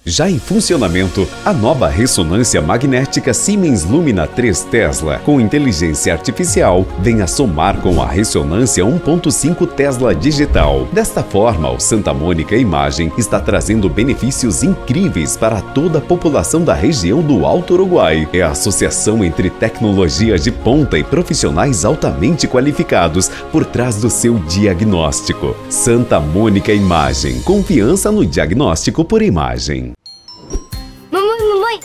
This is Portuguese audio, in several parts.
Já em funcionamento, a nova ressonância magnética Siemens Lumina 3 Tesla, com inteligência artificial, vem a somar com a ressonância 1.5 Tesla digital. Desta forma, o Santa Mônica Imagem está trazendo benefícios incríveis para toda a população da região do Alto Uruguai. É a associação entre tecnologias de ponta e profissionais altamente qualificados por trás do seu diagnóstico. Santa Mônica Imagem, confiança no diagnóstico por imagem. Mamãe,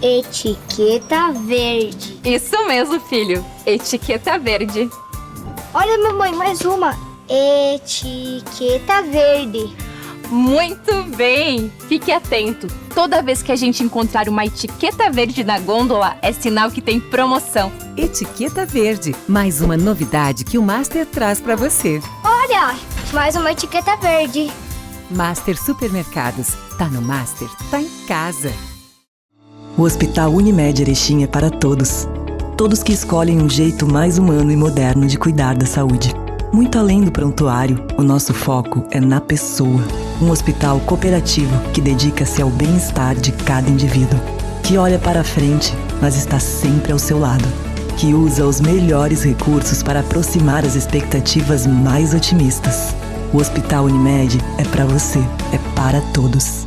etiqueta verde. Isso mesmo, filho. Etiqueta verde. Olha, mamãe, mais uma. Etiqueta verde. Muito bem! Fique atento. Toda vez que a gente encontrar uma etiqueta verde na gôndola, é sinal que tem promoção. Etiqueta verde. Mais uma novidade que o Master traz para você. Olha, mais uma etiqueta verde. Master Supermercados. Tá no Master, tá em casa. O Hospital Unimed Erechim é para todos. Todos que escolhem um jeito mais humano e moderno de cuidar da saúde. Muito além do prontuário, o nosso foco é na pessoa. Um hospital cooperativo que dedica-se ao bem-estar de cada indivíduo. Que olha para frente, mas está sempre ao seu lado. Que usa os melhores recursos para aproximar as expectativas mais otimistas. O Hospital Unimed é para você, é para todos.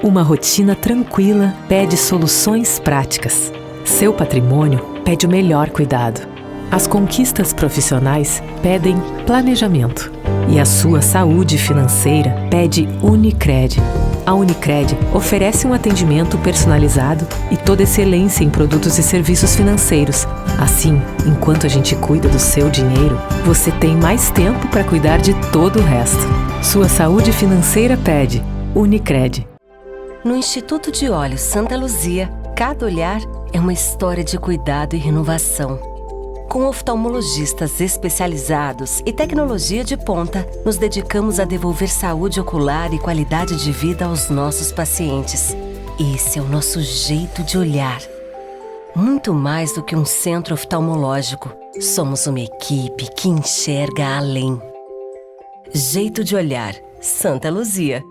Uma rotina tranquila pede soluções práticas. Seu patrimônio pede o melhor cuidado. As conquistas profissionais pedem planejamento. E a sua saúde financeira pede Unicred. A Unicred oferece um atendimento personalizado e toda excelência em produtos e serviços financeiros. Assim, enquanto a gente cuida do seu dinheiro, você tem mais tempo para cuidar de todo o resto. Sua saúde financeira pede Unicred. No Instituto de Olhos Santa Luzia, cada olhar é uma história de cuidado e renovação. Com oftalmologistas especializados e tecnologia de ponta, nos dedicamos a devolver saúde ocular e qualidade de vida aos nossos pacientes. Esse é o nosso jeito de olhar. Muito mais do que um centro oftalmológico, somos uma equipe que enxerga além. Jeito de olhar, Santa Luzia.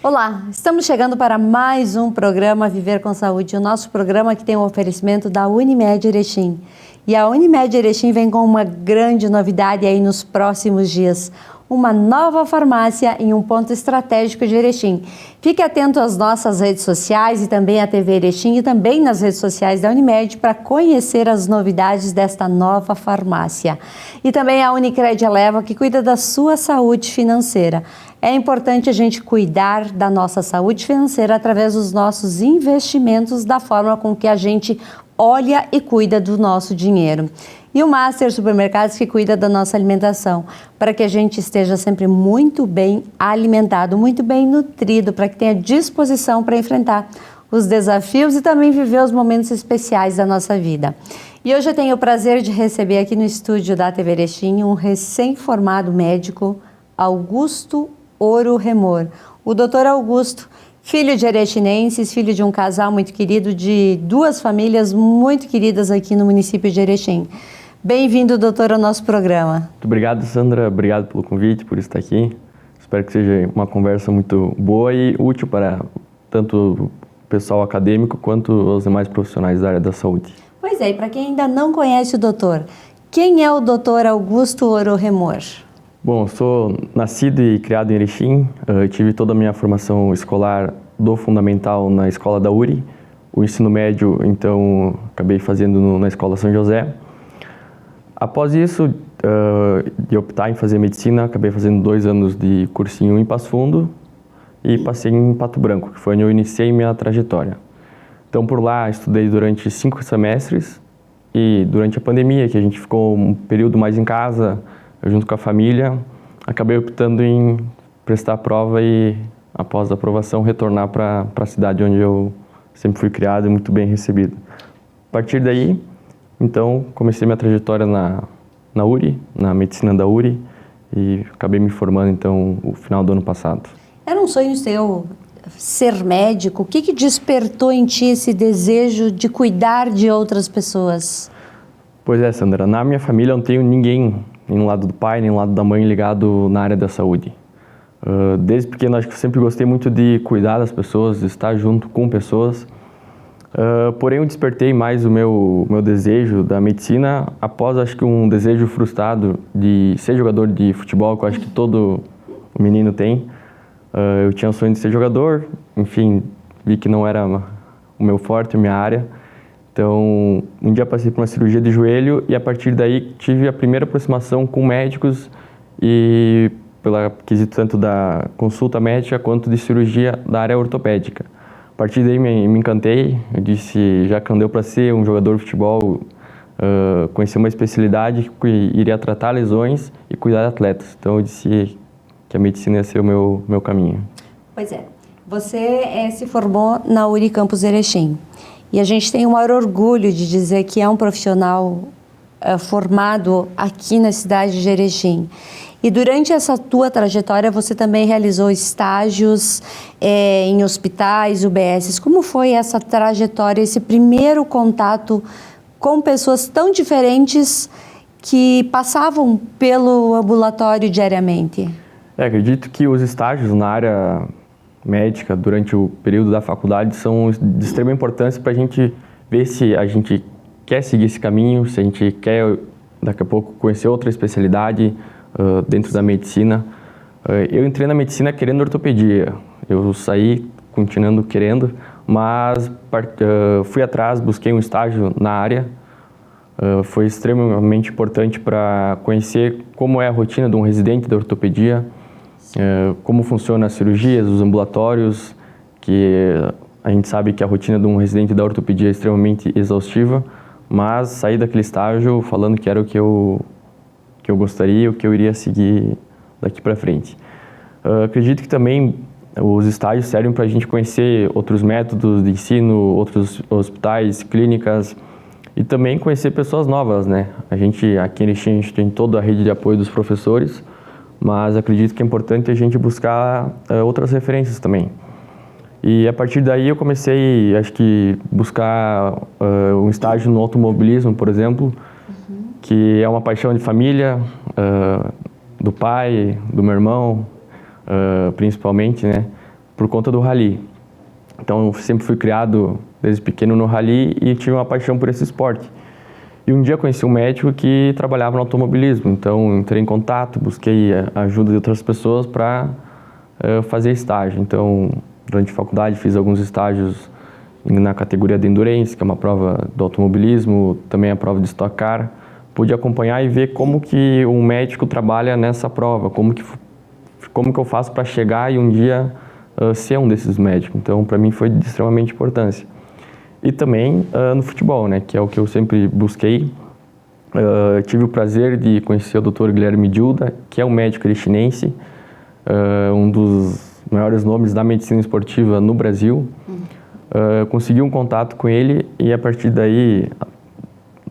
Olá, estamos chegando para mais um programa Viver com Saúde, o nosso programa que tem um oferecimento da Unimed Erechim. E a Unimed Erechim vem com uma grande novidade aí nos próximos dias, uma nova farmácia em um ponto estratégico de Erechim. Fique atento às nossas redes sociais e também à TV Erechim e também nas redes sociais da Unimed para conhecer as novidades desta nova farmácia. E também a Unicred Eleva, que cuida da sua saúde financeira. É importante a gente cuidar da nossa saúde financeira através dos nossos investimentos, da forma com que a gente olha e cuida do nosso dinheiro. E o Master Supermercados que cuida da nossa alimentação, para que a gente esteja sempre muito bem alimentado, muito bem nutrido, para que tenha disposição para enfrentar os desafios e também viver os momentos especiais da nossa vida. E hoje eu tenho o prazer de receber aqui no estúdio da TV Erechim um recém-formado médico, Augusto Ouro Remor. O doutor Augusto, filho de erechinenses, filho de um casal muito querido, de duas famílias muito queridas aqui no município de Erechim. Bem-vindo, doutor, ao nosso programa. Muito obrigado, Sandra. Obrigado pelo convite, por estar aqui. Espero que seja uma conversa muito boa e útil para tanto o pessoal acadêmico quanto os demais profissionais da área da saúde. Pois é, e para quem ainda não conhece o doutor, quem é o doutor Augusto Ouro Remor? Bom, eu sou nascido e criado em Erechim. Tive toda a minha formação escolar do fundamental na escola da URI. O ensino médio, então, acabei fazendo na escola São José. Após isso, de optar em fazer medicina, acabei fazendo 2 anos de cursinho em Passo Fundo e passei em Pato Branco, que foi onde eu iniciei minha trajetória. Então, por lá, estudei durante 5 semestres e durante a pandemia, que a gente ficou um período mais em casa, junto com a família, acabei optando em prestar a prova e, após a aprovação, retornar para a cidade onde eu sempre fui criado e muito bem recebido. A partir daí, então, comecei minha trajetória na URI, na medicina da URI, e acabei me formando, então, no final do ano passado. Era um sonho seu ser médico? O que despertou em ti esse desejo de cuidar de outras pessoas? Pois é, Sandra, na minha família eu não tenho ninguém, nem no lado do pai, nem no lado da mãe, ligado na área da saúde. Desde pequeno, acho que eu sempre gostei muito de cuidar das pessoas, de estar junto com pessoas. Porém, eu despertei mais o meu desejo da medicina após, acho que, um desejo frustrado de ser jogador de futebol, que eu acho que todo menino tem. Eu tinha o sonho de ser jogador, enfim, vi que não era o meu forte, a minha área. Então, um dia passei por uma cirurgia de joelho e, a partir daí, tive a primeira aproximação com médicos e pela quesito tanto da consulta médica quanto de cirurgia da área ortopédica. A partir daí me encantei, eu disse, já que não deu para ser um jogador de futebol, conhecer uma especialidade que iria tratar lesões e cuidar de atletas. Então eu disse que a medicina ia ser o meu caminho. Pois é, você se formou na URI Campus Erechim e a gente tem o maior orgulho de dizer que é um profissional formado aqui na cidade de Erechim. E durante essa tua trajetória, você também realizou estágios em hospitais, UBSs. Como foi essa trajetória, esse primeiro contato com pessoas tão diferentes que passavam pelo ambulatório diariamente? Acredito que os estágios na área médica durante o período da faculdade são de extrema importância para a gente ver se a gente quer seguir esse caminho, se a gente quer daqui a pouco conhecer outra especialidade dentro da medicina. Eu entrei na medicina querendo ortopedia, eu saí continuando querendo, mas fui atrás, busquei um estágio na área. Foi extremamente importante para conhecer como é a rotina de um residente da ortopedia, como funcionam as cirurgias, os ambulatórios, que a gente sabe que a rotina de um residente da ortopedia é extremamente exaustiva, mas saí daquele estágio falando que era o que eu gostaria, o que eu iria seguir daqui para frente. Acredito que também os estágios servem para a gente conhecer outros métodos de ensino, outros hospitais, clínicas e também conhecer pessoas novas, né? A gente aqui em Erechim, a gente tem toda a rede de apoio dos professores, mas acredito que é importante a gente buscar outras referências também. E a partir daí eu comecei, acho que, buscar um estágio no automobilismo, por exemplo, que é uma paixão de família, do pai, do meu irmão, principalmente, né, por conta do rally. Então eu sempre fui criado desde pequeno no rally e tive uma paixão por esse esporte. E um dia conheci um médico que trabalhava no automobilismo, então entrei em contato, busquei a ajuda de outras pessoas para fazer estágio. Então, durante a faculdade fiz alguns estágios na categoria de Endurance, que é uma prova do automobilismo, também a prova de Stock Car. Pude acompanhar e ver como que um médico trabalha nessa prova, como que eu faço para chegar e um dia ser um desses médicos. Então, para mim foi de extremamente importância. E também no futebol, né, que é o que eu sempre busquei. Tive o prazer de conhecer o Dr. Guilherme Dilda, que é um médico erechinense, um dos maiores nomes da medicina esportiva no Brasil. Consegui um contato com ele e a partir daí,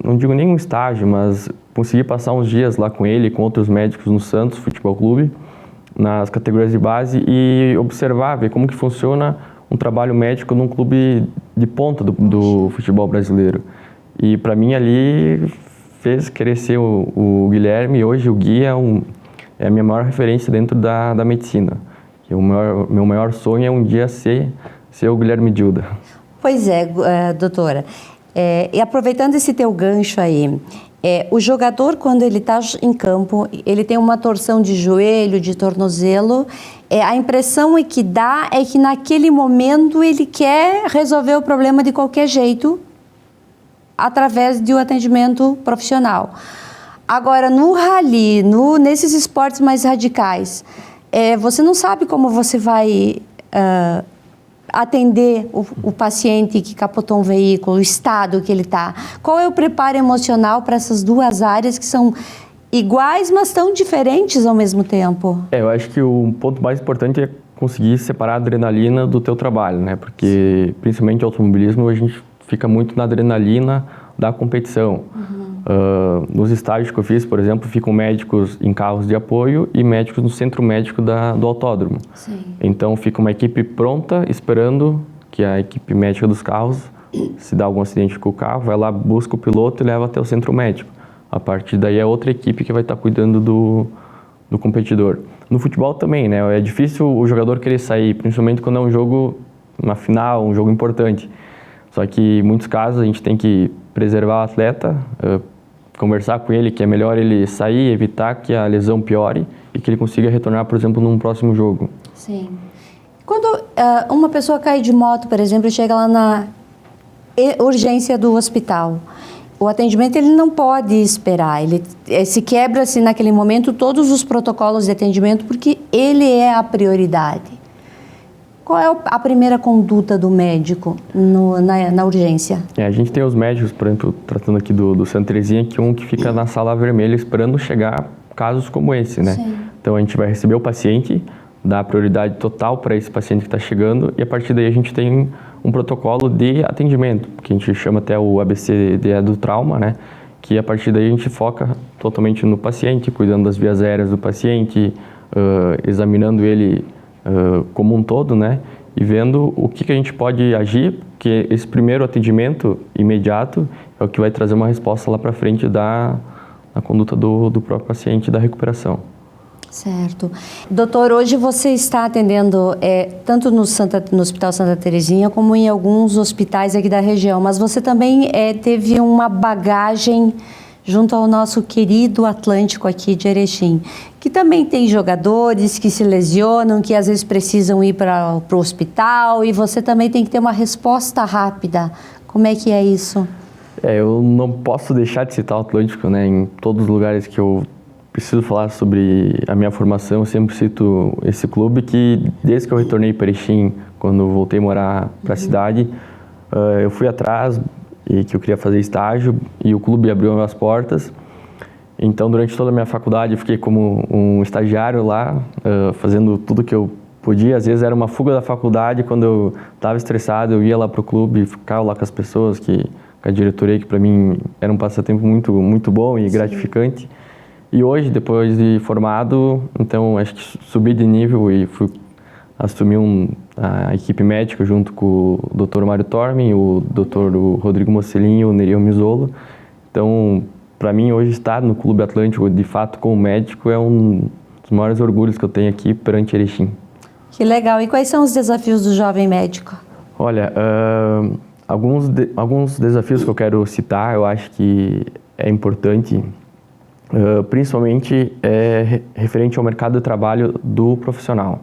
não digo nem um estágio, mas consegui passar uns dias lá com ele, com outros médicos no Santos Futebol Clube, nas categorias de base e observar, ver como que funciona um trabalho médico num clube de ponta do futebol brasileiro. E para mim ali fez crescer o Guilherme, e hoje o Gui é a minha maior referência dentro da medicina. E meu maior sonho é um dia ser o Guilherme Dilda. Pois é, doutora. E aproveitando esse teu gancho aí, o jogador, quando ele está em campo, ele tem uma torção de joelho, de tornozelo, a impressão que dá é que naquele momento ele quer resolver o problema de qualquer jeito, através de um atendimento profissional. Agora, no rally, nesses esportes mais radicais, você não sabe como você vai atender o paciente que capotou um veículo, o estado que ele está. Qual é o preparo emocional para essas duas áreas que são iguais, mas tão diferentes ao mesmo tempo? Eu acho que o ponto mais importante é conseguir separar a adrenalina do teu trabalho, né? Porque, principalmente no automobilismo, a gente fica muito na adrenalina da competição. Nos estágios que eu fiz, por exemplo, ficam médicos em carros de apoio e médicos no centro médico do autódromo. Sim. Então fica uma equipe pronta, esperando que a equipe médica dos carros se dá algum acidente com o carro, vai lá, busca o piloto e leva até o centro médico. A partir daí é outra equipe que vai estar cuidando do competidor. No futebol também, né? É difícil o jogador querer sair, principalmente quando é um jogo, uma final, um jogo importante. Só que em muitos casos a gente tem que preservar o atleta, conversar com ele que é melhor ele sair, evitar que a lesão piore e que ele consiga retornar, por exemplo, num próximo jogo. Sim. Quando uma pessoa cai de moto, por exemplo, e chega lá na urgência do hospital, o atendimento ele não pode esperar, ele se quebra-se naquele momento todos os protocolos de atendimento porque ele é a prioridade. Qual é a primeira conduta do médico na urgência? A gente tem os médicos, por exemplo, tratando aqui do Santa Terezinha, que fica na sala vermelha esperando chegar casos como esse, né? Sim. Então a gente vai receber o paciente, dar prioridade total para esse paciente que está chegando e a partir daí a gente tem um protocolo de atendimento, que a gente chama até o ABCDE do trauma, né? Que a partir daí a gente foca totalmente no paciente, cuidando das vias aéreas do paciente, examinando ele como um todo, né? E vendo o que a gente pode agir, porque esse primeiro atendimento imediato é o que vai trazer uma resposta lá para frente da conduta do próprio paciente, da recuperação. Certo. Doutor, hoje você está atendendo tanto no Hospital Santa Terezinha como em alguns hospitais aqui da região, mas você também teve uma bagagem junto ao nosso querido Atlântico aqui de Erechim, que também tem jogadores que se lesionam, que às vezes precisam ir para o hospital e você também tem que ter uma resposta rápida. Como é que é isso? Eu não posso deixar de citar o Atlântico, né? Em todos os lugares que eu preciso falar sobre a minha formação, eu sempre cito esse clube que, desde que eu retornei para Erechim, quando eu voltei a morar para a cidade, eu fui atrás e que eu queria fazer estágio e o clube abriu as portas. Então, durante toda a minha faculdade, eu fiquei como um estagiário lá, fazendo tudo que eu podia. Às vezes era uma fuga da faculdade, quando eu estava estressado, eu ia lá para o clube, ficava lá com as pessoas, com a diretoria, que para mim era um passatempo muito, muito bom e gratificante. E hoje, depois de formado, então acho que subi de nível e assumi a equipe médica junto com o Dr. Mário Tormin, o Dr. Rodrigo Mocelin e o Neriel Misolo. Então, para mim, hoje estar no Clube Atlântico, de fato, como médico, é um dos maiores orgulhos que eu tenho aqui perante Erechim. Que legal. E quais são os desafios do jovem médico? Olha, alguns desafios que eu quero citar, eu acho que é importante, principalmente referente ao mercado de trabalho do profissional.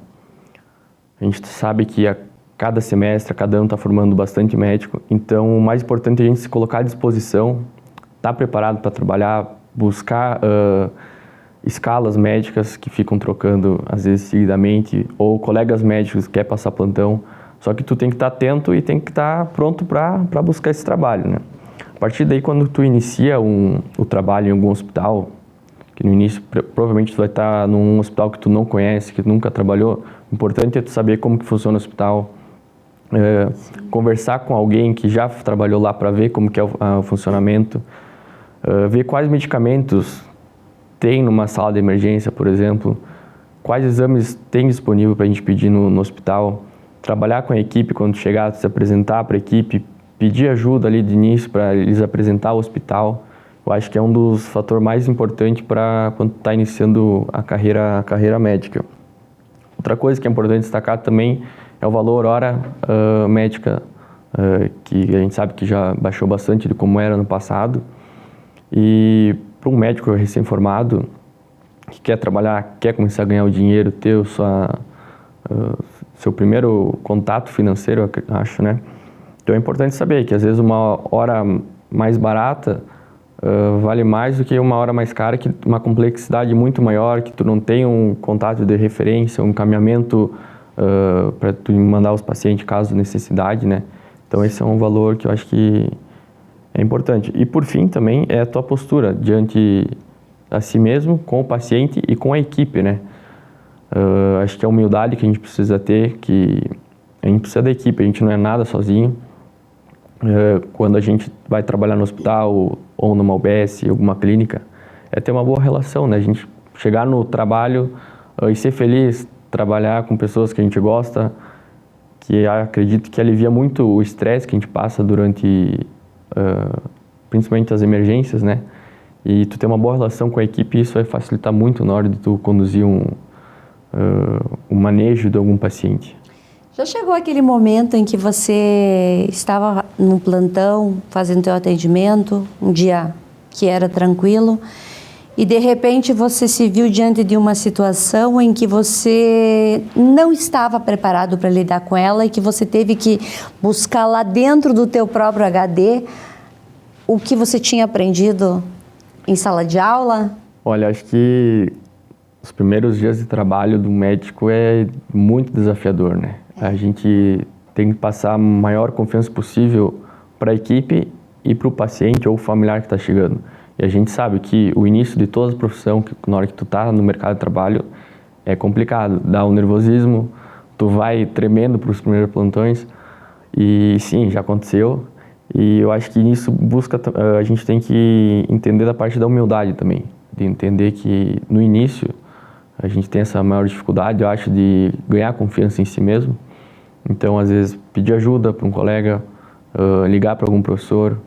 A gente sabe que a cada semestre, a cada ano está formando bastante médico, então o mais importante é a gente se colocar à disposição, estar preparado para trabalhar, buscar escalas médicas que ficam trocando às vezes seguidamente, ou colegas médicos que querem passar plantão, só que tu tem que estar atento e tem que estar pronto para buscar esse trabalho, né? A partir daí, quando tu inicia o trabalho em algum hospital, que no início provavelmente tu vai estar num hospital que tu não conhece, que tu nunca trabalhou, o importante é tu saber como que funciona o hospital, conversar com alguém que já trabalhou lá para ver como que é o funcionamento, ver quais medicamentos tem numa sala de emergência, por exemplo, quais exames tem disponível para a gente pedir no hospital, trabalhar com a equipe quando chegar, se apresentar para a equipe, pedir ajuda ali de início para eles apresentar o hospital. Eu acho que é um dos fatores mais importantes para quando está iniciando a carreira médica. Outra coisa que é importante destacar também é o valor hora médica, que a gente sabe que já baixou bastante de como era no passado. E para um médico recém-formado que quer trabalhar, quer começar a ganhar o dinheiro, ter seu primeiro contato financeiro, eu acho, né? Então é importante saber que às vezes uma hora mais barata vale mais do que uma hora mais cara, que uma complexidade muito maior, que tu não tem um contato de referência, um encaminhamento para tu mandar os pacientes caso necessidade, né? Então esse é um valor que eu acho que é importante. E por fim também é a tua postura diante a si mesmo, com o paciente e com a equipe, né? Acho que é a humildade que a gente precisa ter, que a gente precisa da equipe, a gente não é nada sozinho. Quando a gente vai trabalhar no hospital ou numa UBS, alguma clínica, é ter uma boa relação, né? A gente chegar no trabalho e ser feliz, trabalhar com pessoas que a gente gosta, que acredito que alivia muito o estresse que a gente passa durante, principalmente as emergências, né? E tu ter uma boa relação com a equipe, isso vai facilitar muito na hora de tu conduzir um manejo de algum paciente. Já chegou aquele momento em que você estava no plantão, fazendo teu atendimento, um dia que era tranquilo, e de repente você se viu diante de uma situação em que você não estava preparado para lidar com ela e que você teve que buscar lá dentro do teu próprio HD o que você tinha aprendido em sala de aula? Olha, acho que os primeiros dias de trabalho do médico é muito desafiador, né? A gente tem que passar a maior confiança possível para a equipe e para o paciente ou familiar que está chegando. E a gente sabe que o início de toda a profissão, que na hora que tu está no mercado de trabalho, é complicado. Dá um nervosismo, tu vai tremendo para os primeiros plantões. E sim, já aconteceu. E eu acho que nisso a gente tem que entender da parte da humildade também. De entender que no início a gente tem essa maior dificuldade, eu acho, de ganhar confiança em si mesmo. Então, às vezes, pedir ajuda para um colega, ligar para algum professor,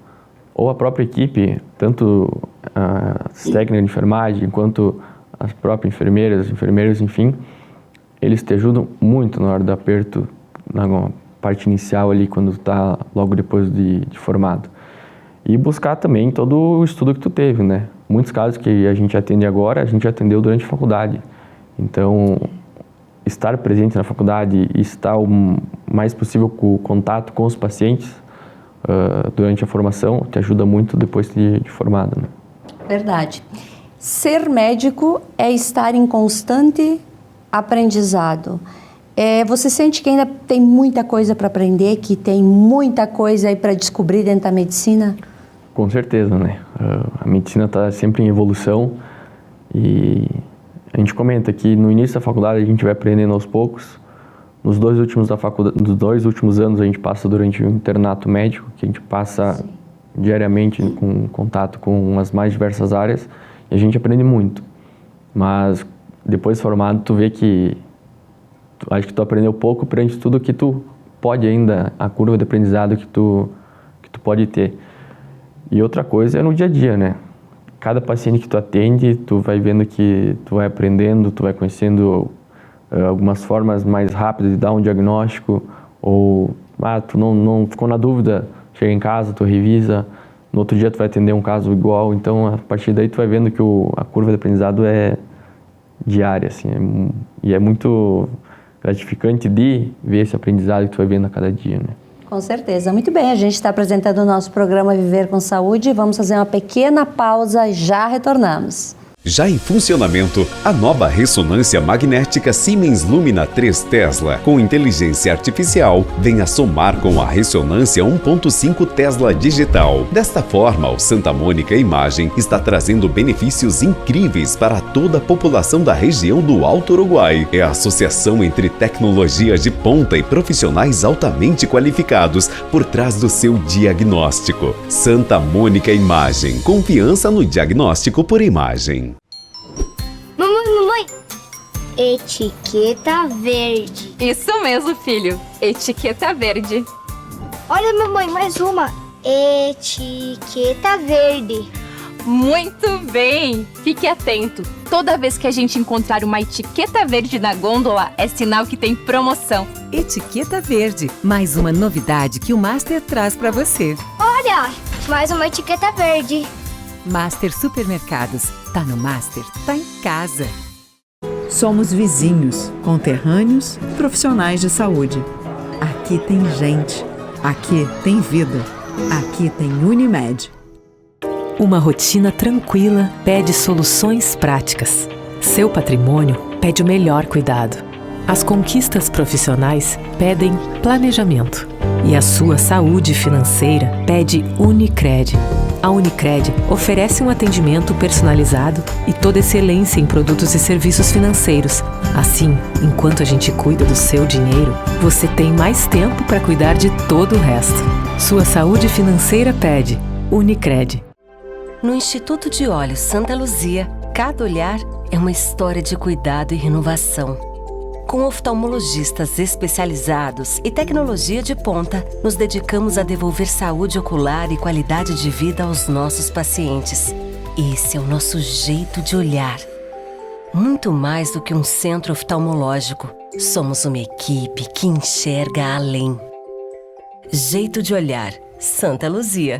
ou a própria equipe, tanto as técnicas de enfermagem, quanto as próprias enfermeiras, enfermeiros, enfim, eles te ajudam muito na hora do aperto, na parte inicial ali, quando tu tá logo depois de formado. E buscar também todo o estudo que tu teve, né? Muitos casos que a gente atende agora, a gente atendeu durante a faculdade. Então, estar presente na faculdade e estar o mais possível com o contato com os pacientes durante a formação te ajuda muito depois de formado, né? Verdade. Ser médico é estar em constante aprendizado. Você sente que ainda tem muita coisa para aprender, que tem muita coisa aí para descobrir dentro da medicina? Com certeza, né? A medicina está sempre em evolução e a gente comenta que no início da faculdade a gente vai aprendendo aos poucos. Nos dois últimos anos a gente passa durante o internato médico, que a gente passa diariamente com contato com as mais diversas áreas e a gente aprende muito. Mas depois de formado tu vê que acho que tu aprendeu pouco perante tudo que tu pode ainda, a curva de aprendizado que tu pode ter. E outra coisa é no dia a dia, né? Cada paciente que tu atende, tu vai vendo que tu vai aprendendo, tu vai conhecendo algumas formas mais rápidas de dar um diagnóstico, ou tu não ficou na dúvida, chega em casa, tu revisa, no outro dia tu vai atender um caso igual, então a partir daí tu vai vendo que a curva de aprendizado é diária, assim, e é muito gratificante de ver esse aprendizado que tu vai vendo a cada dia, né? Com certeza. Muito bem, a gente está apresentando o nosso programa Viver com Saúde. Vamos fazer uma pequena pausa e já retornamos. Já em funcionamento, a nova ressonância magnética Siemens Lumina 3 Tesla, com inteligência artificial, vem a somar com a ressonância 1.5 Tesla digital. Desta forma, o Santa Mônica Imagem está trazendo benefícios incríveis para toda a população da região do Alto Uruguai. É a associação entre tecnologias de ponta e profissionais altamente qualificados por trás do seu diagnóstico. Santa Mônica Imagem, confiança no diagnóstico por imagem. Mamãe, etiqueta verde. Isso mesmo, filho. Etiqueta verde. Olha, mamãe, mais uma. Etiqueta verde. Muito bem! Fique atento. Toda vez que a gente encontrar uma etiqueta verde na gôndola, é sinal que tem promoção. Etiqueta verde. Mais uma novidade que o Master traz para você. Olha, mais uma etiqueta verde. Master Supermercados. Tá no Master, tá em casa. Somos vizinhos, conterrâneos, profissionais de saúde. Aqui tem gente. Aqui tem vida. Aqui tem Unimed. Uma rotina tranquila pede soluções práticas. Seu patrimônio pede o melhor cuidado. As conquistas profissionais pedem planejamento. E a sua saúde financeira pede Unicred. A Unicred oferece um atendimento personalizado e toda excelência em produtos e serviços financeiros. Assim, enquanto a gente cuida do seu dinheiro, você tem mais tempo para cuidar de todo o resto. Sua saúde financeira pede Unicred. No Instituto de Olhos Santa Luzia, cada olhar é uma história de cuidado e renovação. Com oftalmologistas especializados e tecnologia de ponta, nos dedicamos a devolver saúde ocular e qualidade de vida aos nossos pacientes. Esse é o nosso jeito de olhar. Muito mais do que um centro oftalmológico, somos uma equipe que enxerga além. Jeito de olhar, Santa Luzia.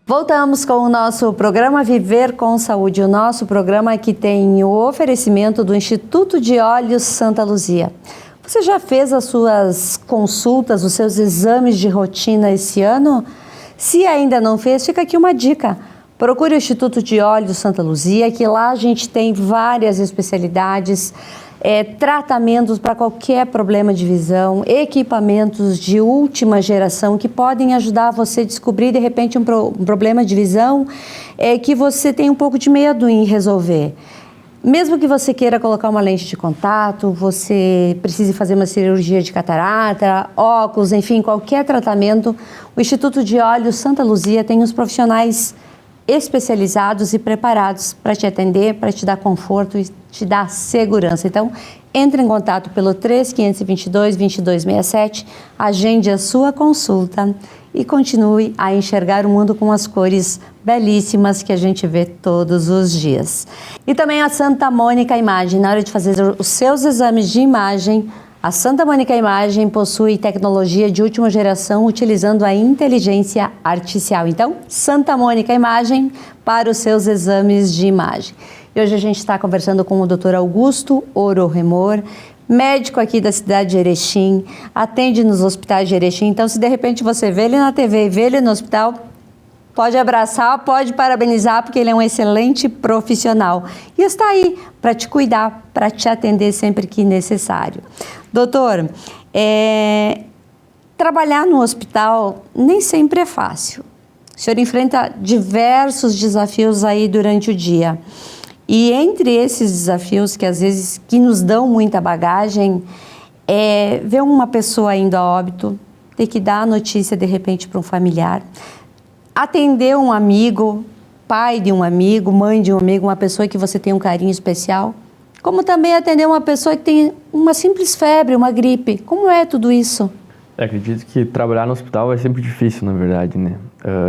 Voltamos com o nosso programa Viver com Saúde, o nosso programa que tem o oferecimento do Instituto de Olhos Santa Luzia. Você já fez as suas consultas, os seus exames de rotina esse ano? Se ainda não fez, fica aqui uma dica. Procure o Instituto de Olhos Santa Luzia, que lá a gente tem várias especialidades, tratamentos para qualquer problema de visão, equipamentos de última geração que podem ajudar você a descobrir de repente um problema de visão que você tem um pouco de medo em resolver. Mesmo que você queira colocar uma lente de contato, você precise fazer uma cirurgia de catarata, óculos, enfim, qualquer tratamento, o Instituto de Olhos Santa Luzia tem os profissionais especializados e preparados para te atender, para te dar conforto e te dar segurança. Então, entre em contato pelo 3522-2267, agende a sua consulta e continue a enxergar o mundo com as cores belíssimas que a gente vê todos os dias. E também a Santa Mônica Imagem. Na hora de fazer os seus exames de imagem, a Santa Mônica Imagem possui tecnologia de última geração utilizando a inteligência artificial. Então, Santa Mônica Imagem para os seus exames de imagem. E hoje a gente está conversando com o Dr. Augusto Oro Remor, médico aqui da cidade de Erechim, atende nos hospitais de Erechim. Então, se de repente você vê ele na TV e vê ele no hospital, pode abraçar, pode parabenizar, porque ele é um excelente profissional. E está aí para te cuidar, para te atender sempre que necessário. Doutor, trabalhar no hospital nem sempre é fácil. O senhor enfrenta diversos desafios aí durante o dia. E entre esses desafios que às vezes que nos dão muita bagagem, ver uma pessoa indo a óbito, ter que dar a notícia de repente para um familiar, atender um amigo, pai de um amigo, mãe de um amigo, uma pessoa que você tem um carinho especial, como também atender uma pessoa que tem uma simples febre, uma gripe. Como é tudo isso? Acredito que trabalhar no hospital é sempre difícil, na verdade, né?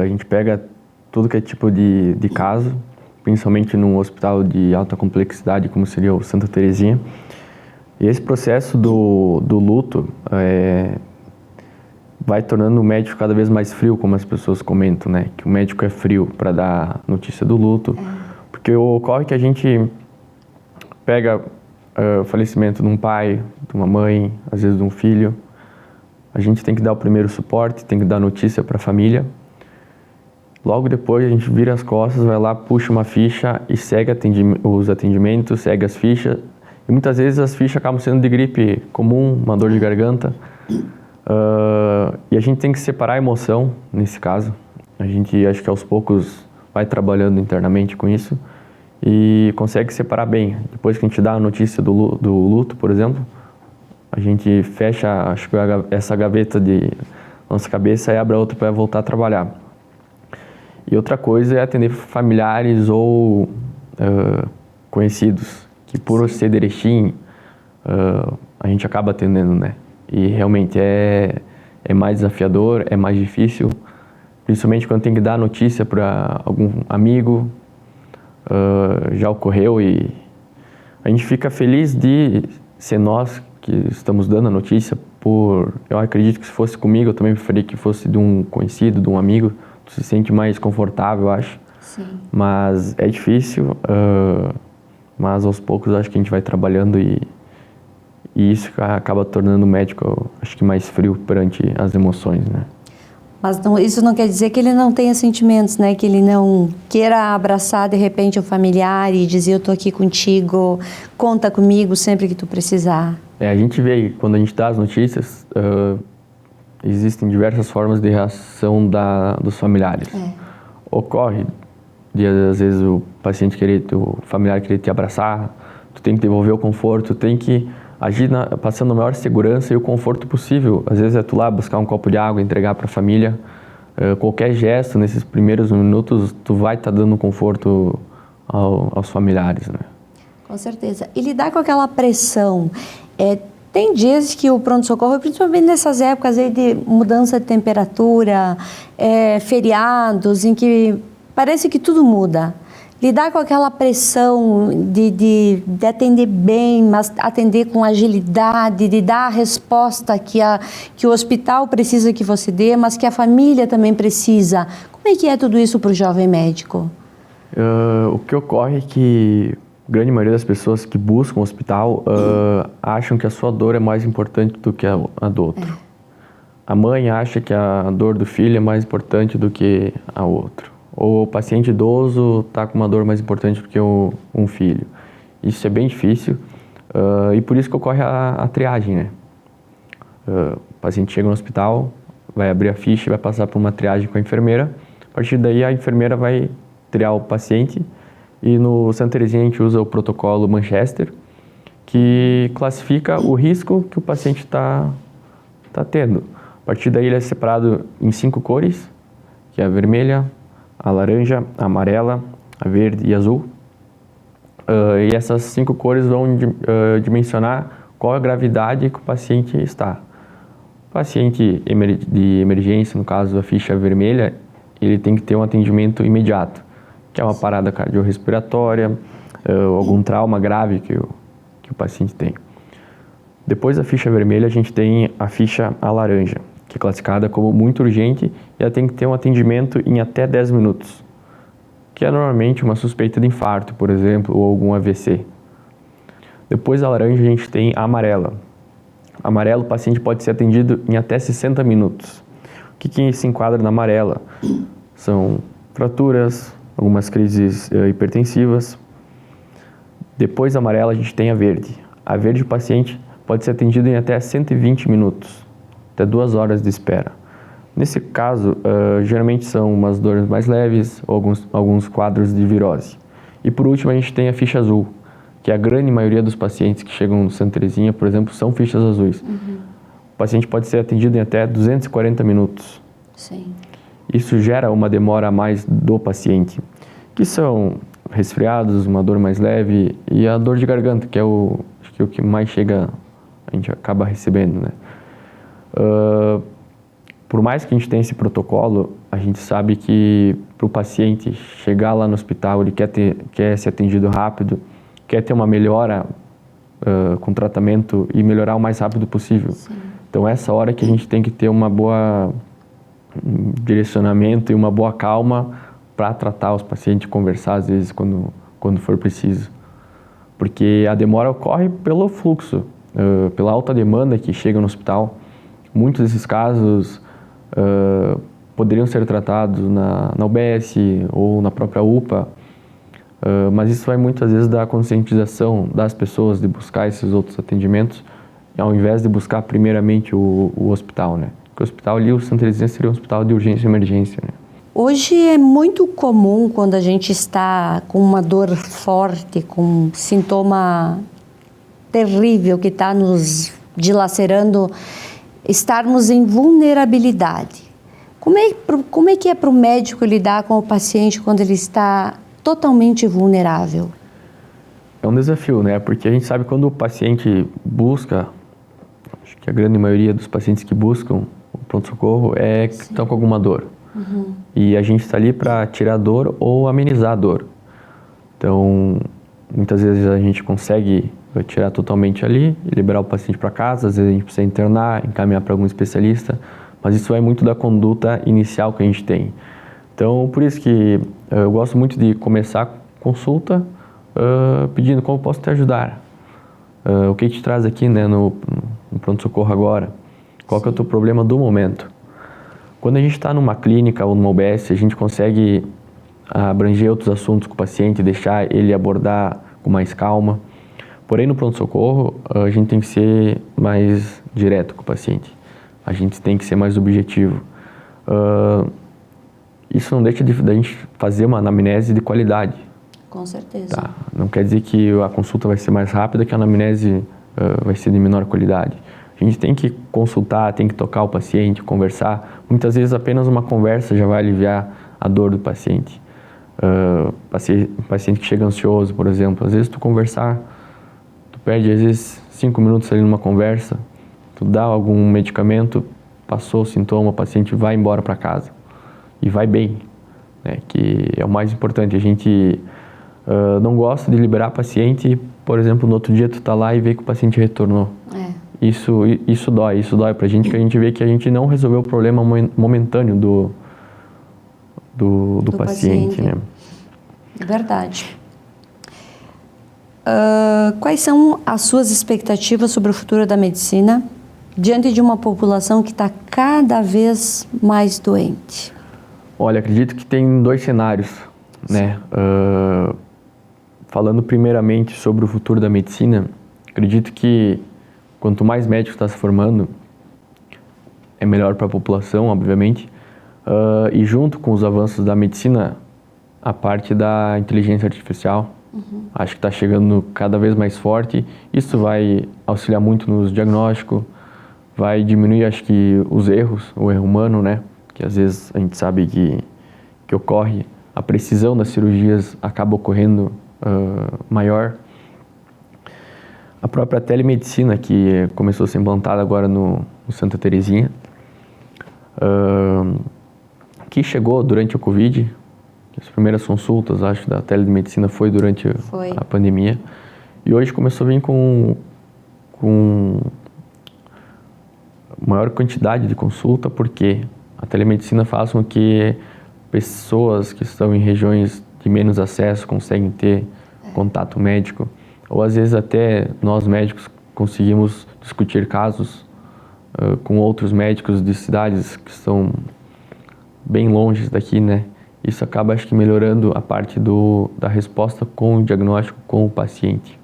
A gente pega tudo que é tipo de caso, principalmente num hospital de alta complexidade, como seria o Santa Terezinha. E esse processo do luto vai tornando o médico cada vez mais frio, como as pessoas comentam, né? Que o médico é frio para dar notícia do luto. Porque ocorre que a gente pega o falecimento de um pai, de uma mãe, às vezes de um filho. A gente tem que dar o primeiro suporte, tem que dar notícia para a família. Logo depois a gente vira as costas, vai lá, puxa uma ficha e segue os atendimentos, segue as fichas. E muitas vezes as fichas acabam sendo de gripe comum, uma dor de garganta. E a gente tem que separar a emoção nesse caso. A gente, acho que aos poucos, vai trabalhando internamente com isso e consegue separar bem. Depois que a gente dá a notícia do luto, por exemplo, a gente fecha, acho que essa gaveta de nossa cabeça e abre a outra para voltar a trabalhar. E outra coisa é atender familiares ou conhecidos, que por ser de Erechim, a gente acaba atendendo, né? E realmente é mais desafiador, é mais difícil, principalmente quando tem que dar notícia para algum amigo, já ocorreu, e a gente fica feliz de ser nós que estamos dando a notícia. Eu acredito que se fosse comigo, eu também preferia que fosse de um conhecido, de um amigo. Tu se sente mais confortável, eu acho. Sim. Mas é difícil, mas aos poucos acho que a gente vai trabalhando e isso acaba tornando o médico, acho que mais frio perante as emoções, né? Mas isso não quer dizer que ele não tenha sentimentos, né? Que ele não queira abraçar de repente o familiar e dizer: eu tô aqui contigo, conta comigo sempre que tu precisar. A gente vê, quando a gente dá as notícias, existem diversas formas de reação dos familiares. Ocorre de, às vezes, o familiar querer te abraçar, tu tem que devolver o conforto, tu tem que agir passando a maior segurança e o conforto possível. Às vezes é tu lá buscar um copo de água, entregar para a família. Qualquer gesto nesses primeiros minutos, tu vai estar dando conforto aos familiares, né? Com certeza. E lidar com aquela pressão. Tem dias que o pronto-socorro, principalmente nessas épocas aí de mudança de temperatura, feriados, em que parece que tudo muda. Lidar com aquela pressão de atender bem, mas atender com agilidade, de dar a resposta que o hospital precisa que você dê, mas que a família também precisa. Como é que é tudo isso para o jovem médico? O que ocorre é que a grande maioria das pessoas que buscam o hospital acham que a sua dor é mais importante do que a do outro. A mãe acha que a dor do filho é mais importante do que a outro. Ou o paciente idoso está com uma dor mais importante do que um filho. Isso é bem difícil e por isso que ocorre a triagem, né? O paciente chega no hospital, vai abrir a ficha e vai passar por uma triagem com a enfermeira. A partir daí a enfermeira vai triar o paciente e no Santa Teresinha a gente usa o protocolo Manchester, que classifica o risco que o paciente está tendo. A partir daí ele é separado em 5 cores, que é a vermelha, a laranja, a amarela, a verde e a azul. E essas 5 cores vão dimensionar qual a gravidade que o paciente está. O paciente de emergência, no caso da ficha vermelha, ele tem que ter um atendimento imediato, que é uma parada cardiorrespiratória, algum trauma grave que o paciente tem. Depois da ficha vermelha, a gente tem a ficha laranja, que é classificada como muito urgente e ela tem que ter um atendimento em até 10 minutos, que é normalmente uma suspeita de infarto, por exemplo, ou algum AVC. Depois da laranja, a gente tem a amarela. Amarelo, o paciente pode ser atendido em até 60 minutos. O que se enquadra na amarela? São fraturas, algumas crises hipertensivas. Depois da amarela, a gente tem a verde. A verde, o paciente pode ser atendido em até 120 minutos, até 2 horas de espera. Nesse caso, geralmente são umas dores mais leves ou alguns quadros de virose. E por último, a gente tem a ficha azul, que a grande maioria dos pacientes que chegam no Santa Teresinha, por exemplo, são fichas azuis. O paciente pode ser atendido em até 240 minutos. Sim. Isso gera uma demora a mais do paciente, que são resfriados, uma dor mais leve e a dor de garganta, que é o que mais chega, a gente acaba recebendo, né? Por mais que a gente tenha esse protocolo, a gente sabe que para o paciente chegar lá no hospital, ele quer ser atendido rápido, quer ter uma melhora com tratamento e melhorar o mais rápido possível. Sim. Então, essa hora que a gente tem que ter uma boa direcionamento e uma boa calma para tratar os pacientes, conversar às vezes quando for preciso. Porque a demora ocorre pelo fluxo, pela alta demanda que chega no hospital. Muitos desses casos poderiam ser tratados na UBS ou na própria UPA, mas isso vai muitas vezes da conscientização das pessoas de buscar esses outros atendimentos, ao invés de buscar primeiramente o hospital, né? Porque o hospital ali, o Santa Teresinha, seria um hospital de urgência e emergência, né? Hoje é muito comum, quando a gente está com uma dor forte, com um sintoma terrível que está nos dilacerando, estarmos em vulnerabilidade. Como é que é para o médico lidar com o paciente quando ele está totalmente vulnerável? É um desafio, né? Porque a gente sabe quando o paciente busca, acho que a grande maioria dos pacientes que buscam o pronto-socorro que estão com alguma dor. E a gente está ali para tirar a dor ou amenizar a dor. Então, muitas vezes a gente consegue tirar totalmente ali e liberar o paciente para casa. Às vezes a gente precisa internar, encaminhar para algum especialista, mas isso vai muito da conduta inicial que a gente tem. Então, por isso que eu gosto muito de começar a consulta pedindo como posso te ajudar. O que te traz aqui, né, no pronto-socorro agora? Qual que é o teu problema do momento? Quando a gente está numa clínica ou numa UBS, a gente consegue abranger outros assuntos com o paciente, deixar ele abordar com mais calma. Porém, no pronto-socorro, a gente tem que ser mais direto com o paciente. A gente tem que ser mais objetivo. Isso não deixa da gente fazer uma anamnese de qualidade. Com certeza. Tá? Não quer dizer que a consulta vai ser mais rápida, que a anamnese vai ser de menor qualidade. A gente tem que consultar, tem que tocar o paciente, conversar. Muitas vezes apenas uma conversa já vai aliviar a dor do paciente. Paciente que chega ansioso, por exemplo, às vezes tu conversar, tu perde às vezes 5 minutos ali numa conversa, tu dá algum medicamento, passou o sintoma, o paciente vai embora para casa e vai bem, né? Que é o mais importante. A gente não gosta de liberar paciente, por exemplo, no outro dia tu tá lá e vê que o paciente retornou. Isso dói pra gente, que a gente vê que a gente não resolveu o problema momentâneo do paciente, né? Verdade. Quais são as suas expectativas sobre o futuro da medicina diante de uma população que está cada vez mais doente? Olha, acredito que tem 2 cenários, né? Falando primeiramente sobre o futuro da medicina, acredito que quanto mais médico está se formando, é melhor para a população, obviamente. E junto com os avanços da medicina, a parte da inteligência artificial, acho que está chegando cada vez mais forte. Isso vai auxiliar muito nos diagnósticos, vai diminuir, acho que, os erros, o erro humano, né? Que às vezes a gente sabe que ocorre. A precisão das cirurgias acaba ocorrendo maior. A própria telemedicina, que começou a ser implantada agora no Santa Terezinha, que chegou durante o Covid. As primeiras consultas, acho, da telemedicina foi durante a pandemia. E hoje começou a vir com maior quantidade de consulta, porque a telemedicina faz com que pessoas que estão em regiões de menos acesso conseguem ter contato médico. Ou às vezes até nós médicos conseguimos discutir casos com outros médicos de cidades que estão bem longe daqui, né? Isso acaba, acho que, melhorando a parte da resposta com o diagnóstico com o paciente.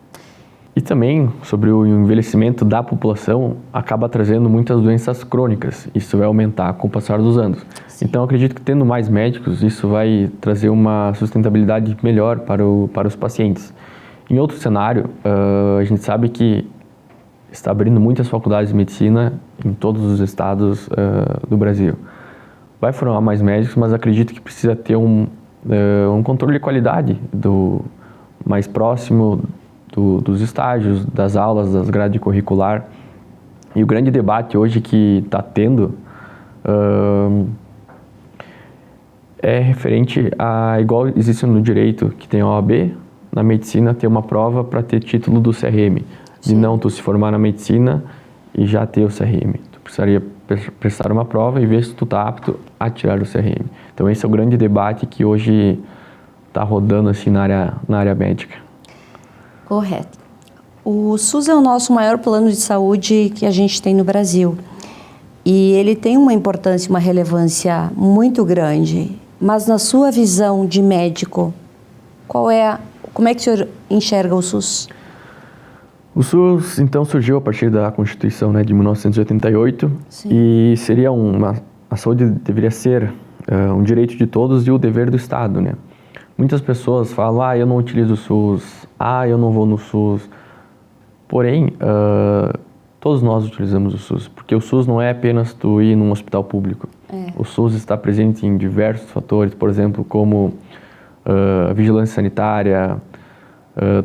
E também, sobre o envelhecimento da população, acaba trazendo muitas doenças crônicas. Isso vai aumentar com o passar dos anos. Sim. Então, acredito que tendo mais médicos, isso vai trazer uma sustentabilidade melhor para os pacientes. Em outro cenário, a gente sabe que está abrindo muitas faculdades de medicina em todos os estados do Brasil. Vai formar mais médicos, mas acredito que precisa ter um controle de qualidade mais próximo dos estágios, das aulas, das grades curricular. E o grande debate hoje que está tendo é referente a, igual existe no direito, que tem a OAB, na medicina ter uma prova para ter título do CRM. De não tu se formar na medicina e já ter o CRM. Tu precisaria prestar uma prova e ver se tu está apto a tirar o CRM. Então esse é o grande debate que hoje está rodando assim na área médica. Correto. O SUS é o nosso maior plano de saúde que a gente tem no Brasil. E ele tem uma importância, uma relevância muito grande. Mas na sua visão de médico, como é que o senhor enxerga o SUS? O SUS, então, surgiu a partir da Constituição, né, de 1988. Sim. E seria a saúde deveria ser um direito de todos e o dever do Estado, né? Muitas pessoas falam, eu não utilizo o SUS, eu não vou no SUS. Porém, todos nós utilizamos o SUS, porque o SUS não é apenas tu ir num hospital público. O SUS está presente em diversos fatores, por exemplo, como a vigilância sanitária,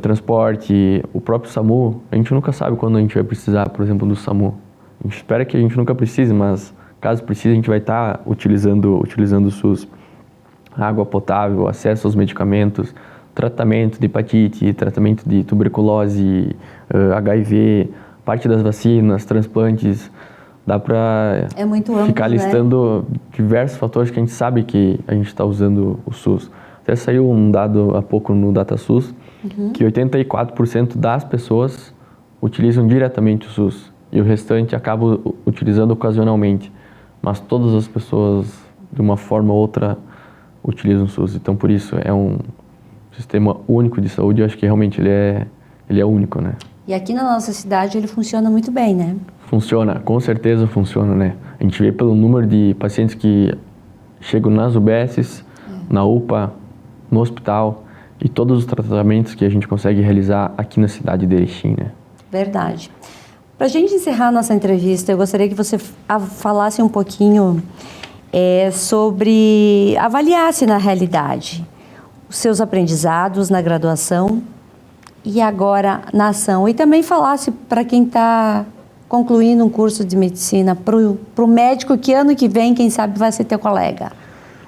transporte, o próprio SAMU. A gente nunca sabe quando a gente vai precisar, por exemplo, do SAMU. A gente espera que a gente nunca precise, mas caso precise, a gente vai estar utilizando o SUS. Água potável, acesso aos medicamentos, tratamento de hepatite, tratamento de tuberculose, HIV, parte das vacinas, transplantes. Dá para ficar listando diversos fatores que a gente sabe que a gente está usando o SUS. Até saiu um dado há pouco no DataSUS, que 84% das pessoas utilizam diretamente o SUS e o restante acaba utilizando ocasionalmente. Mas todas as pessoas, de uma forma ou outra, utilizam o SUS. Então, por isso, é um sistema único de saúde. Eu acho que realmente ele é único, né? E aqui na nossa cidade ele funciona muito bem, né? Funciona, com certeza funciona, né? A gente vê pelo número de pacientes que chegam nas UBSs, na UPA, no hospital e todos os tratamentos que a gente consegue realizar aqui na cidade de Erechim, né? Verdade. Para a gente encerrar nossa entrevista, eu gostaria que você falasse um pouquinho sobre, avaliasse na realidade os seus aprendizados na graduação e agora na ação. E também falasse para quem está concluindo um curso de medicina, para o médico que ano que vem, quem sabe, vai ser teu colega.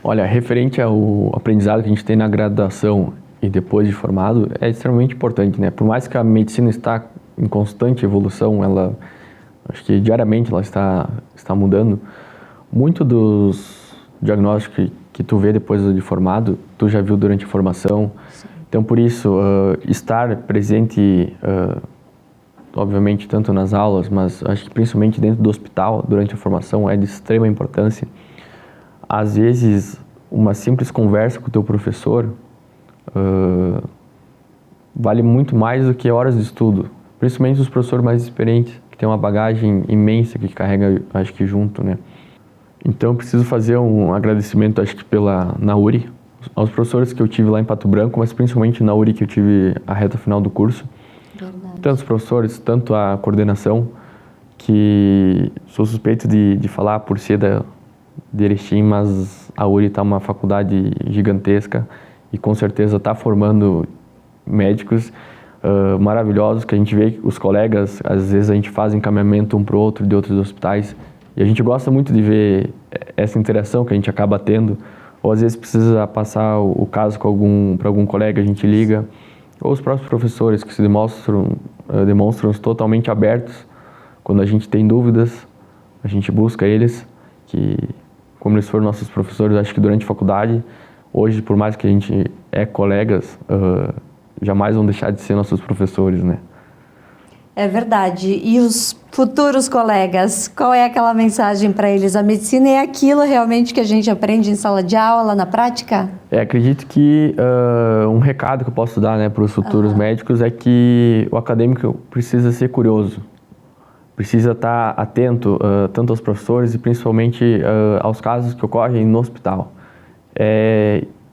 Olha, referente ao aprendizado que a gente tem na graduação e depois de formado, é extremamente importante, né? Por mais que a medicina está em constante evolução, acho que diariamente ela está mudando, muito dos diagnósticos que tu vê depois de formado, tu já viu durante a formação. Sim. Então, por isso, estar presente, obviamente, tanto nas aulas, mas acho que principalmente dentro do hospital, durante a formação, é de extrema importância. Às vezes, uma simples conversa com o teu professor vale muito mais do que horas de estudo, principalmente os professores mais experientes, que têm uma bagagem imensa que carrega, acho que, junto, né? Então, eu preciso fazer um agradecimento, acho que na URI, aos professores que eu tive lá em Pato Branco, mas principalmente na URI que eu tive a reta final do curso. Verdade. Tanto os professores, tanto a coordenação, que sou suspeito de falar por ser de Erechim, mas a URI está uma faculdade gigantesca e com certeza está formando médicos maravilhosos, que a gente vê que os colegas, às vezes a gente faz encaminhamento um para o outro de outros hospitais e a gente gosta muito de ver essa interação que a gente acaba tendo, ou às vezes precisa passar o caso para algum colega, a gente liga, ou os próprios professores que se demonstram totalmente abertos. Quando a gente tem dúvidas, a gente busca eles, que como eles foram nossos professores, acho que durante a faculdade, hoje, por mais que a gente colegas, jamais vão deixar de ser nossos professores, né? É verdade. E os futuros colegas, qual é aquela mensagem para eles? A medicina é aquilo realmente que a gente aprende em sala de aula, na prática? Acredito que um recado que eu posso dar, né, para os futuros médicos é que o acadêmico precisa ser curioso. Precisa estar atento tanto aos professores e principalmente aos casos que ocorrem no hospital.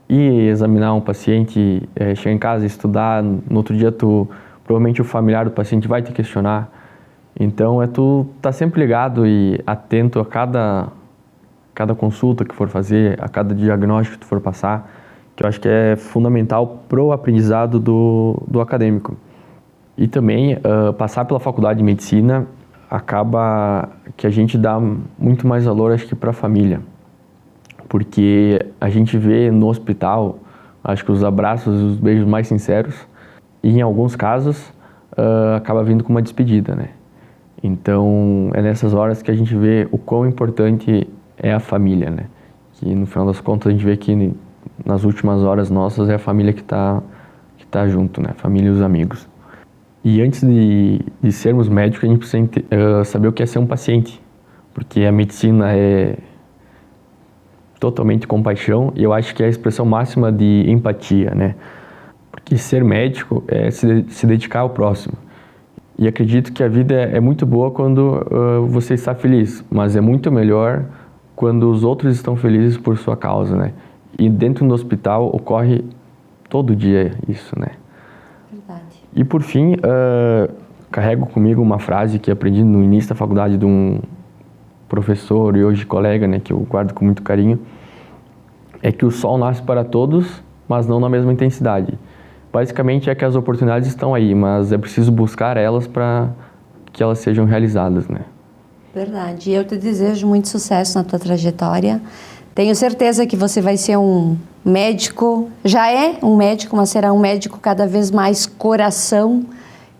Ir examinar um paciente, chegar em casa e estudar, no outro dia provavelmente o familiar do paciente vai te questionar. Então tu tá sempre ligado e atento a cada consulta que for fazer, a cada diagnóstico que tu for passar, que eu acho que é fundamental pro aprendizado do acadêmico. E também passar pela faculdade de medicina acaba que a gente dá muito mais valor, acho que, para a família. Porque a gente vê no hospital, acho que os abraços e os beijos mais sinceros, e em alguns casos acaba vindo com uma despedida, né? Então é nessas horas que a gente vê o quão importante é a família, né? Que no final das contas a gente vê que nas últimas horas nossas é a família que tá junto, né? A família e os amigos. E antes de sermos médicos, a gente precisa saber o que é ser um paciente, porque a medicina é totalmente compaixão e eu acho que é a expressão máxima de empatia, né? Porque ser médico é se dedicar ao próximo. E acredito que a vida é muito boa quando você está feliz, mas é muito melhor quando os outros estão felizes por sua causa, né? E dentro do hospital ocorre todo dia isso, né? Verdade. E por fim, carrego comigo uma frase que aprendi no início da faculdade de um professor e hoje colega, né, que eu guardo com muito carinho, é que o sol nasce para todos, mas não na mesma intensidade. Basicamente é que as oportunidades estão aí, mas é preciso buscar elas para que elas sejam realizadas, né? Verdade. E eu te desejo muito sucesso na tua trajetória. Tenho certeza que você vai ser um médico, já é um médico, mas será um médico cada vez mais coração.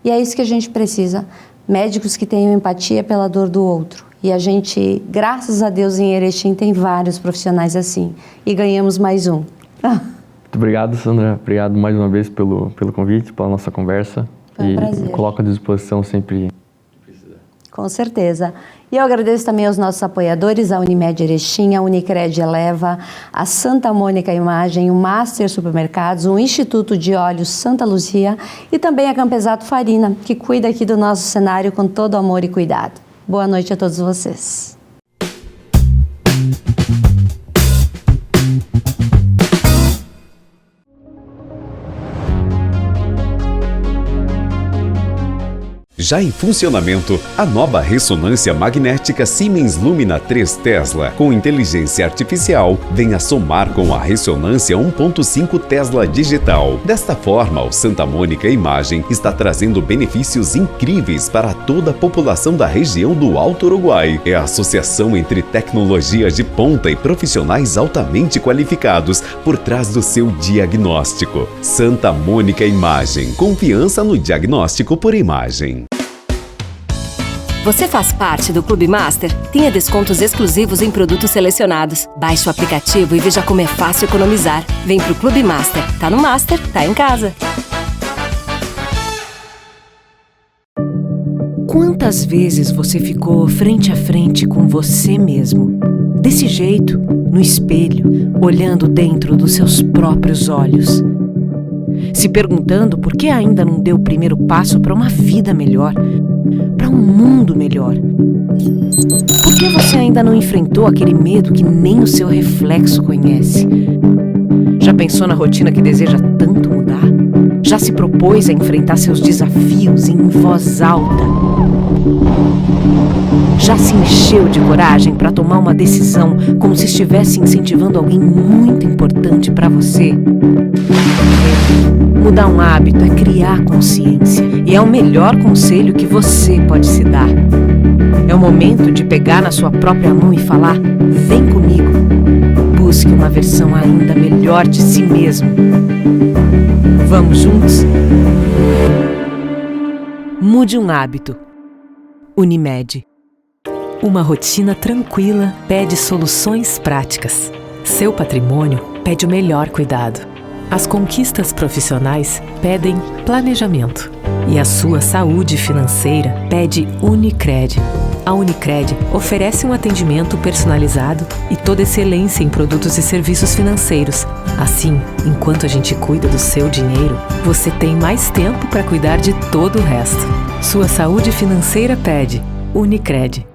E é isso que a gente precisa. Médicos que tenham empatia pela dor do outro. E a gente, graças a Deus, em Erechim tem vários profissionais assim. E ganhamos mais um. Muito obrigado, Sandra. Obrigado mais uma vez pelo convite, pela nossa conversa. Foi um prazer. Coloco à disposição sempre que precisar. Com certeza. E eu agradeço também aos nossos apoiadores, a Unimed Erechim, a Unicred Eleva, a Santa Mônica Imagem, o Master Supermercados, o Instituto de Óleos Santa Luzia e também a Campesato Farina, que cuida aqui do nosso cenário com todo amor e cuidado. Boa noite a todos vocês. Já em funcionamento, a nova ressonância magnética Siemens Lumina 3 Tesla, com inteligência artificial, vem a somar com a ressonância 1.5 Tesla digital. Desta forma, o Santa Mônica Imagem está trazendo benefícios incríveis para toda a população da região do Alto Uruguai. É a associação entre tecnologias de ponta e profissionais altamente qualificados por trás do seu diagnóstico. Santa Mônica Imagem. Confiança no diagnóstico por imagem. Você faz parte do Clube Master? Tenha descontos exclusivos em produtos selecionados. Baixe o aplicativo e veja como é fácil economizar. Vem pro Clube Master. Tá no Master, tá em casa. Quantas vezes você ficou frente a frente com você mesmo? Desse jeito, no espelho, olhando dentro dos seus próprios olhos. Se perguntando por que ainda não deu o primeiro passo para uma vida melhor, para um mundo melhor. Por que você ainda não enfrentou aquele medo que nem o seu reflexo conhece? Já pensou na rotina que deseja tanto mudar? Já se propôs a enfrentar seus desafios em voz alta? Já se encheu de coragem para tomar uma decisão como se estivesse incentivando alguém muito importante para você? Mudar um hábito é criar consciência e é o melhor conselho que você pode se dar. É o momento de pegar na sua própria mão e falar: vem comigo. Busque uma versão ainda melhor de si mesmo. Vamos juntos? Mude um hábito. Unimed. Uma rotina tranquila pede soluções práticas. Seu patrimônio pede o melhor cuidado. As conquistas profissionais pedem planejamento. E a sua saúde financeira pede Unicred. A Unicred oferece um atendimento personalizado e toda excelência em produtos e serviços financeiros. Assim, enquanto a gente cuida do seu dinheiro, você tem mais tempo para cuidar de todo o resto. Sua saúde financeira pede Unicred.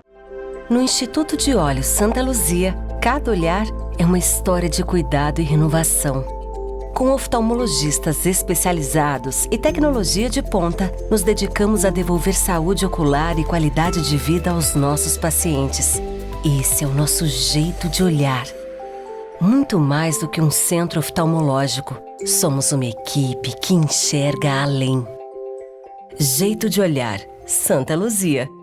No Instituto de Olhos Santa Luzia, cada olhar é uma história de cuidado e renovação. Com oftalmologistas especializados e tecnologia de ponta, nos dedicamos a devolver saúde ocular e qualidade de vida aos nossos pacientes. Esse é o nosso jeito de olhar. Muito mais do que um centro oftalmológico, somos uma equipe que enxerga além. Jeito de olhar, Santa Luzia.